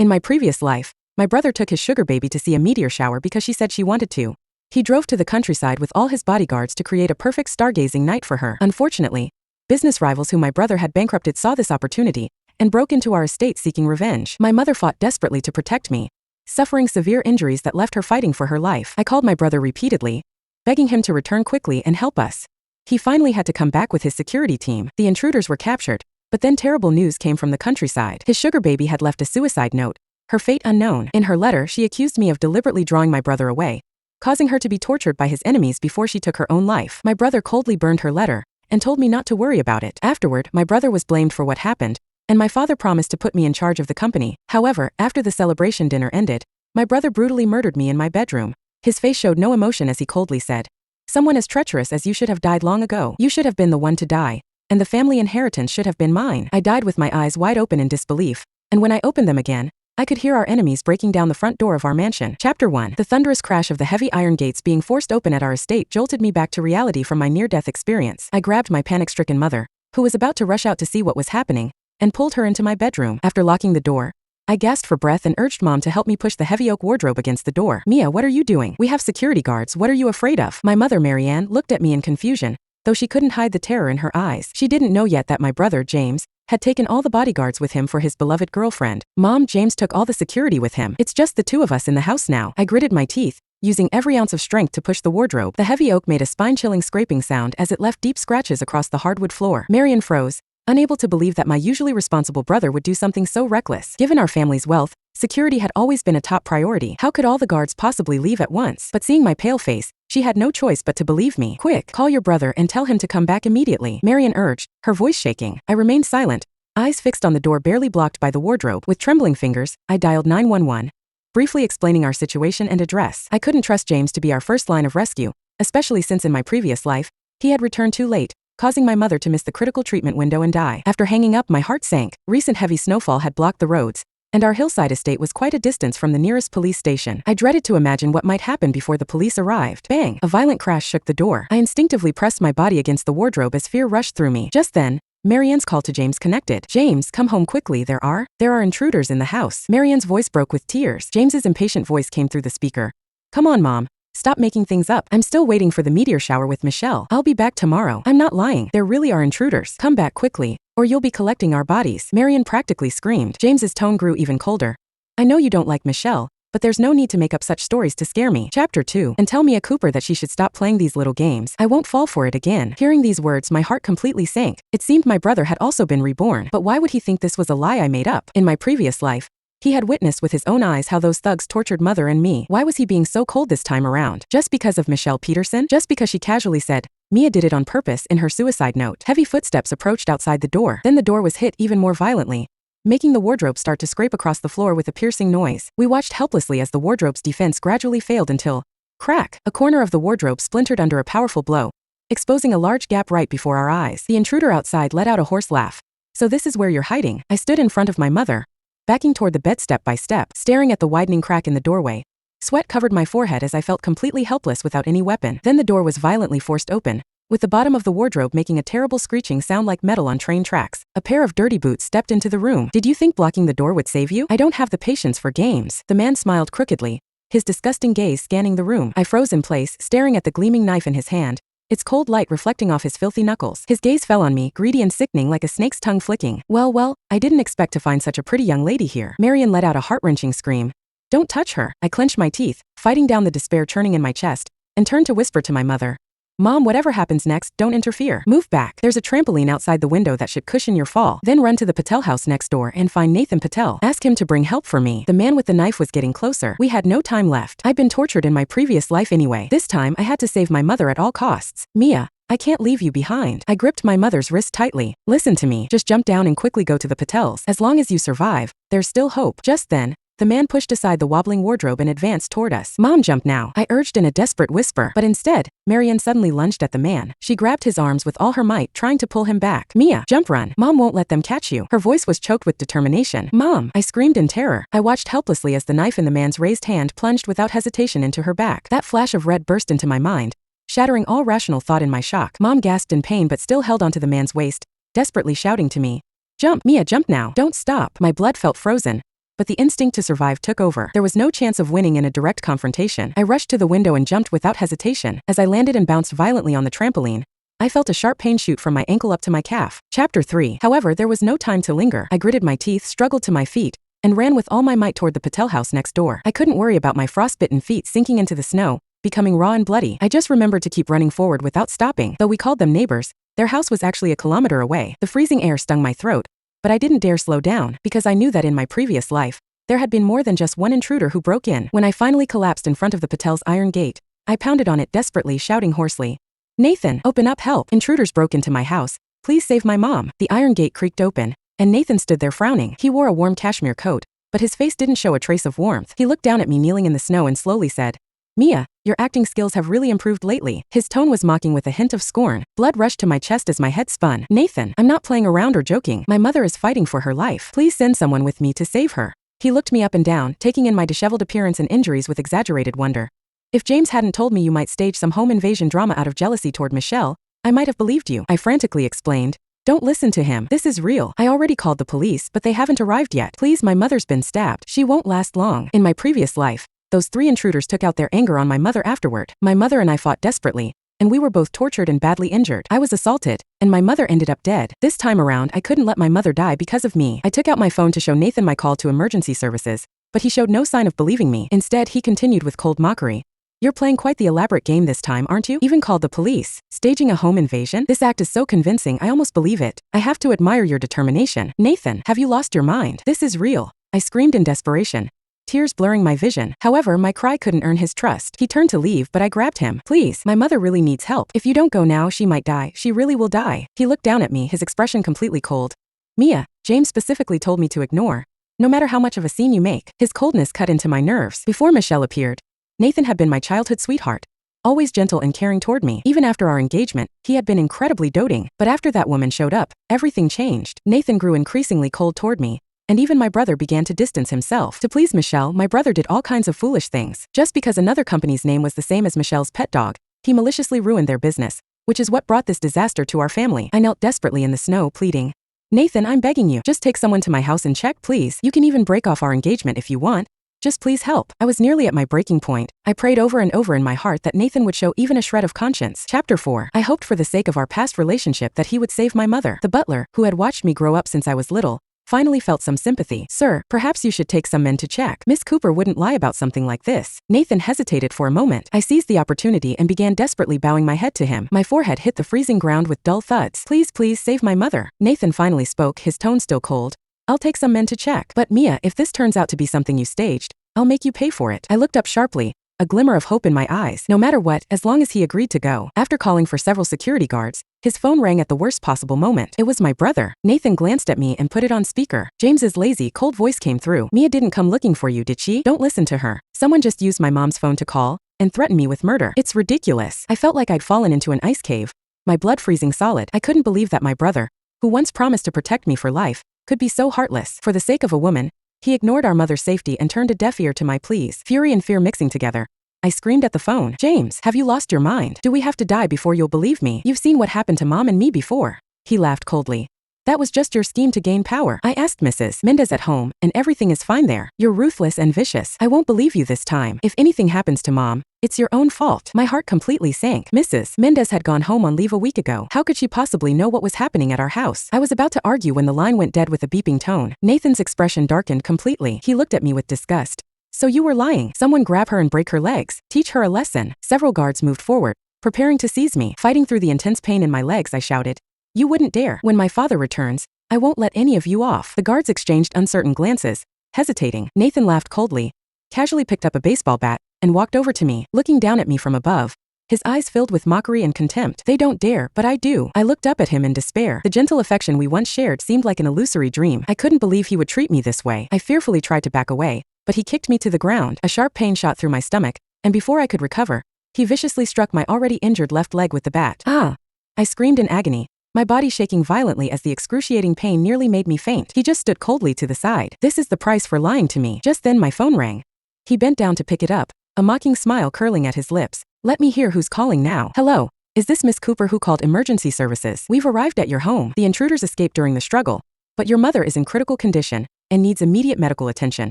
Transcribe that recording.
In my previous life, my brother took his sugar baby to see a meteor shower because she said she wanted to. He drove to the countryside with all his bodyguards to create a perfect stargazing night for her. Unfortunately, business rivals who my brother had bankrupted saw this opportunity and broke into our estate seeking revenge. My mother fought desperately to protect me, suffering severe injuries that left her fighting for her life. I called my brother repeatedly, begging him to return quickly and help us. He finally had to come back with his security team. The intruders were captured, but then terrible news came from the countryside. His sugar baby had left a suicide note, her fate unknown. In her letter, she accused me of deliberately drawing my brother away, causing her to be tortured by his enemies before she took her own life. My brother coldly burned her letter and told me not to worry about it. Afterward, my brother was blamed for what happened, and my father promised to put me in charge of the company. However, after the celebration dinner ended, my brother brutally murdered me in my bedroom. His face showed no emotion as he coldly said, "Someone as treacherous as you should have died long ago. You should have been the one to die, and the family inheritance should have been mine." I died with my eyes wide open in disbelief, and when I opened them again, I could hear our enemies breaking down the front door of our mansion. Chapter 1. The thunderous crash of the heavy iron gates being forced open at our estate jolted me back to reality from my near-death experience. I grabbed my panic-stricken mother, who was about to rush out to see what was happening, and pulled her into my bedroom. After locking the door, I gasped for breath and urged Mom to help me push the heavy oak wardrobe against the door. "Mia, what are you doing? We have security guards. What are you afraid of?" My mother, Marianne, looked at me in confusion, though she couldn't hide the terror in her eyes. She didn't know yet that my brother, James, had taken all the bodyguards with him for his beloved girlfriend. "Mom, James took all the security with him. It's just the two of us in the house now." I gritted my teeth, using every ounce of strength to push the wardrobe. The heavy oak made a spine-chilling scraping sound as it left deep scratches across the hardwood floor. Marianne froze, unable to believe that my usually responsible brother would do something so reckless. Given our family's wealth, security had always been a top priority. How could all the guards possibly leave at once? But seeing my pale face, she had no choice but to believe me. "Quick, call your brother and tell him to come back immediately," Marianne urged, her voice shaking. I remained silent, eyes fixed on the door barely blocked by the wardrobe. With trembling fingers, I dialed 911, briefly explaining our situation and address. I couldn't trust James to be our first line of rescue, especially since in my previous life, he had returned too late, causing my mother to miss the critical treatment window and die. After hanging up, my heart sank. Recent heavy snowfall had blocked the roads, and our hillside estate was quite a distance from the nearest police station. I dreaded to imagine what might happen before the police arrived. Bang! A violent crash shook the door. I instinctively pressed my body against the wardrobe as fear rushed through me. Just then, Marianne's call to James connected. "James, come home quickly. There are intruders in the house." Marianne's voice broke with tears. James's impatient voice came through the speaker. "Come on, Mom. Stop making things up. I'm still waiting for the meteor shower with Michelle. I'll be back tomorrow." "I'm not lying. There really are intruders. Come back quickly, or you'll be collecting our bodies," Marianne practically screamed. James's tone grew even colder. "I know you don't like Michelle, but there's no need to make up such stories to scare me." Chapter 2. And tell Mia Cooper that she should stop playing these little games. I won't fall for it again. Hearing these words, my heart completely sank. It seemed my brother had also been reborn. But why would he think this was a lie I made up? In my previous life, he had witnessed with his own eyes how those thugs tortured Mother and me. Why was he being so cold this time around? Just because of Michelle Peterson? Just because she casually said, "Mia did it on purpose" in her suicide note? Heavy footsteps approached outside the door. Then the door was hit even more violently, making the wardrobe start to scrape across the floor with a piercing noise. We watched helplessly as the wardrobe's defense gradually failed until, crack, a corner of the wardrobe splintered under a powerful blow, exposing a large gap right before our eyes. The intruder outside let out a hoarse laugh. "So this is where you're hiding?" I stood in front of my mother, backing toward the bed step by step, staring at the widening crack in the doorway. Sweat covered my forehead as I felt completely helpless without any weapon. Then the door was violently forced open, with the bottom of the wardrobe making a terrible screeching sound like metal on train tracks. A pair of dirty boots stepped into the room. "Did you think blocking the door would save you? I don't have the patience for games." The man smiled crookedly, his disgusting gaze scanning the room. I froze in place, staring at the gleaming knife in his hand, its cold light reflecting off his filthy knuckles. His gaze fell on me, greedy and sickening like a snake's tongue flicking. Well, I didn't expect to find such a pretty young lady here." Marianne let out a heart-wrenching scream. "Don't touch her." I clenched my teeth, fighting down the despair churning in my chest, and turned to whisper to my mother, "Mom, whatever happens next, don't interfere. Move back. There's a trampoline outside the window that should cushion your fall. Then run to the Patel house next door and find Nathan Patel. Ask him to bring help for me." The man with the knife was getting closer. We had no time left. I'd been tortured in my previous life anyway. This time, I had to save my mother at all costs. "Mia, I can't leave you behind." I gripped my mother's wrist tightly. "Listen to me. Just jump down and quickly go to the Patels. As long as you survive, there's still hope." Just then, the man pushed aside the wobbling wardrobe and advanced toward us. "Mom, jump now," I urged in a desperate whisper. But instead, Marianne suddenly lunged at the man. She grabbed his arms with all her might, trying to pull him back. "Mia, jump, run. Mom won't let them catch you." Her voice was choked with determination. "Mom!" I screamed in terror. I watched helplessly as the knife in the man's raised hand plunged without hesitation into her back. That flash of red burst into my mind, shattering all rational thought in my shock. Mom gasped in pain but still held onto the man's waist, desperately shouting to me, "Jump, Mia, jump now. Don't stop." My blood felt frozen, but the instinct to survive took over. There was no chance of winning in a direct confrontation. I rushed to the window and jumped without hesitation. As I landed and bounced violently on the trampoline, I felt a sharp pain shoot from my ankle up to my calf. Chapter 3. However, there was no time to linger. I gritted my teeth, struggled to my feet, and ran with all my might toward the Patel house next door. I couldn't worry about my frostbitten feet sinking into the snow, becoming raw and bloody. I just remembered to keep running forward without stopping. Though we called them neighbors, their house was actually a kilometer away. The freezing air stung my throat, but I didn't dare slow down, because I knew that in my previous life, there had been more than just one intruder who broke in. When I finally collapsed in front of the Patel's iron gate, I pounded on it desperately, shouting hoarsely, "Nathan, open up, help. Intruders broke into my house. Please save my mom." The iron gate creaked open, and Nathan stood there frowning. He wore a warm cashmere coat, but his face didn't show a trace of warmth. He looked down at me kneeling in the snow and slowly said, "Mia, your acting skills have really improved lately." His tone was mocking with a hint of scorn. Blood rushed to my chest as my head spun. "Nathan, I'm not playing around or joking. My mother is fighting for her life. Please send someone with me to save her." He looked me up and down, taking in my disheveled appearance and injuries with exaggerated wonder. "If James hadn't told me you might stage some home invasion drama out of jealousy toward Michelle, I might have believed you," I frantically explained. "Don't listen to him. This is real. I already called the police, but they haven't arrived yet. Please, my mother's been stabbed. She won't last long." In my previous life, those 3 intruders took out their anger on my mother afterward. My mother and I fought desperately, and we were both tortured and badly injured. I was assaulted, and my mother ended up dead. This time around, I couldn't let my mother die because of me. I took out my phone to show Nathan my call to emergency services, but he showed no sign of believing me. Instead, he continued with cold mockery. "You're playing quite the elaborate game this time, aren't you? Even called the police. Staging a home invasion? This act is so convincing, I almost believe it. I have to admire your determination. Nathan, have you lost your mind? This is real," I screamed in desperation, tears blurring my vision. However, my cry couldn't earn his trust. He turned to leave, but I grabbed him. "Please, my mother really needs help. If you don't go now, she might die. She really will die." He looked down at me, his expression completely cold. "Mia, James specifically told me to ignore. No matter how much of a scene you make." His coldness cut into my nerves. Before Michelle appeared, Nathan had been my childhood sweetheart, always gentle and caring toward me. Even after our engagement, he had been incredibly doting. But after that woman showed up, everything changed. Nathan grew increasingly cold toward me, and even my brother began to distance himself. To please Michelle, my brother did all kinds of foolish things. Just because another company's name was the same as Michelle's pet dog, he maliciously ruined their business, which is what brought this disaster to our family. I knelt desperately in the snow, pleading, "Nathan, I'm begging you, just take someone to my house and check, please. You can even break off our engagement if you want. Just please help." I was nearly at my breaking point. I prayed over and over in my heart that Nathan would show even a shred of conscience. Chapter 4. I hoped for the sake of our past relationship that he would save my mother. The butler, who had watched me grow up since I was little, finally felt some sympathy. "Sir, perhaps you should take some men to check. Miss Cooper wouldn't lie about something like this." Nathan hesitated for a moment. I seized the opportunity and began desperately bowing my head to him. My forehead hit the freezing ground with dull thuds. "Please, please save my mother." Nathan finally spoke, his tone still cold. "I'll take some men to check. But Mia, if this turns out to be something you staged, I'll make you pay for it." I looked up sharply, a glimmer of hope in my eyes. No matter what, as long as he agreed to go. After calling for several security guards, his phone rang at the worst possible moment. It was my brother. Nathan glanced at me and put it on speaker. James's lazy, cold voice came through. "Mia didn't come looking for you, did she? Don't listen to her. Someone just used my mom's phone to call and threaten me with murder. It's ridiculous." I felt like I'd fallen into an ice cave, my blood freezing solid. I couldn't believe that my brother, who once promised to protect me for life, could be so heartless. For the sake of a woman, he ignored our mother's safety and turned a deaf ear to my pleas. Fury and fear mixing together, I screamed at the phone. "James, have you lost your mind? Do we have to die before you'll believe me? You've seen what happened to Mom and me before." He laughed coldly. "That was just your scheme to gain power. I asked Mrs. Mendez at home, and everything is fine there. You're ruthless and vicious. I won't believe you this time. If anything happens to Mom, it's your own fault." My heart completely sank. Mrs. Mendez had gone home on leave a week ago. How could she possibly know what was happening at our house? I was about to argue when the line went dead with a beeping tone. Nathan's expression darkened completely. He looked at me with disgust. "So you were lying. Someone grab her and break her legs. Teach her a lesson." Several guards moved forward, preparing to seize me. Fighting through the intense pain in my legs, I shouted, "You wouldn't dare. When my father returns, I won't let any of you off." The guards exchanged uncertain glances, hesitating. Nathan laughed coldly, casually picked up a baseball bat, and walked over to me, looking down at me from above, his eyes filled with mockery and contempt. "They don't dare, but I do." I looked up at him in despair. The gentle affection we once shared seemed like an illusory dream. I couldn't believe he would treat me this way. I fearfully tried to back away, but he kicked me to the ground. A sharp pain shot through my stomach, and before I could recover, he viciously struck my already injured left leg with the bat. "Ah!" I screamed in agony, my body shaking violently as the excruciating pain nearly made me faint. He just stood coldly to the side. "This is the price for lying to me." Just then my phone rang. He bent down to pick it up, a mocking smile curling at his lips. "Let me hear who's calling now." "Hello, is this Miss Cooper who called emergency services? We've arrived at your home. The intruders escaped during the struggle, but your mother is in critical condition. and needs immediate medical attention.